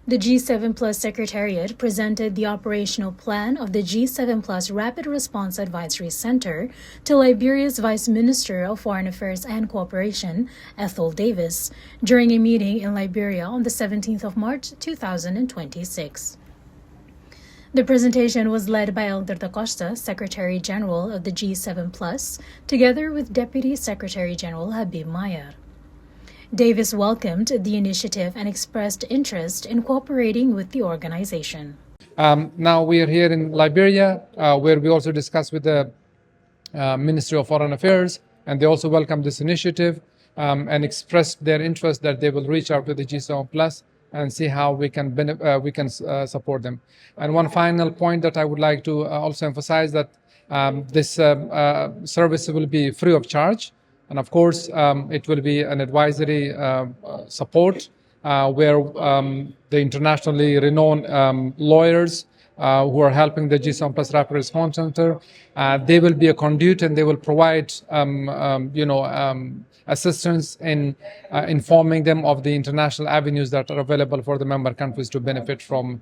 The G7 Plus Secretariat presented the operational plan of the G7 Plus Rapid Response Advisory Center to Liberia's Vice Minister of Foreign Affairs and Cooperation, Ethel Davis, during a meeting in Liberia on the 17th of March 2026. The presentation was led by Elder Da Costa, Secretary General of the G7 Plus, together with Deputy Secretary General Habib Mayer. Davis welcomed the initiative and expressed interest in cooperating with the organization. Now we are here in Liberia, where we also discussed with the Ministry of Foreign Affairs, and they also welcomed this initiative and expressed their interest that they will reach out to the G7 Plus and see how we can support them. And one final point that I would like to also emphasize that this service will be free of charge. And of course, it will be an advisory support where the internationally renowned lawyers who are helping the G7 Plus Rapid Response Center, they will be a conduit and they will provide, assistance in informing them of the international avenues that are available for the member countries to benefit from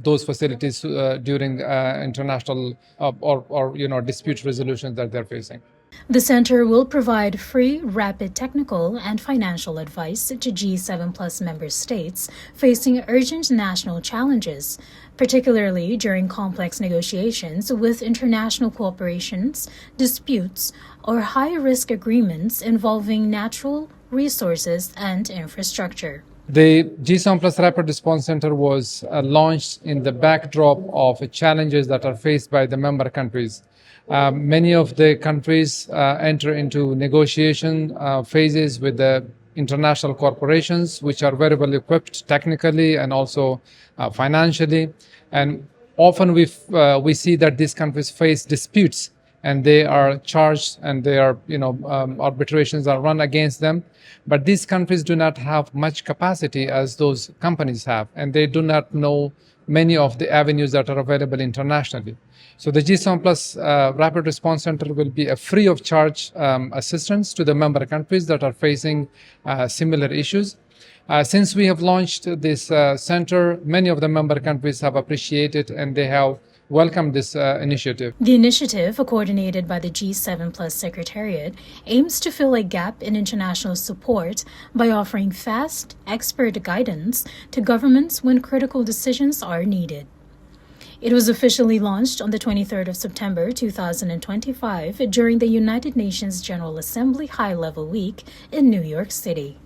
those facilities during international or dispute resolutions that they're facing. The center will provide free, rapid technical and financial advice to G7 Plus member states facing urgent national challenges, particularly during complex negotiations with international cooperations, disputes, or high-risk agreements involving natural resources and infrastructure. The G7 Plus Rapid Response Center was launched in the backdrop of challenges that are faced by the member countries. Many of the countries enter into negotiation phases with the international corporations, which are very well equipped technically and also financially. And often we see that these countries face disputes and they are charged and they are, arbitrations are run against them. But these countries do not have much capacity as those companies have, and they do not know many of the avenues that are available internationally. So the G7 Plus Rapid Response Center will be a free of charge assistance to the member countries that are facing similar issues. Since we have launched this center, many of the member countries have appreciated and they have welcomed this initiative. The initiative, coordinated by the G7 Plus Secretariat, aims to fill a gap in international support by offering fast, expert guidance to governments when critical decisions are needed. It was officially launched on the 23rd of September 2025 during the United Nations General Assembly High-Level Week in New York City.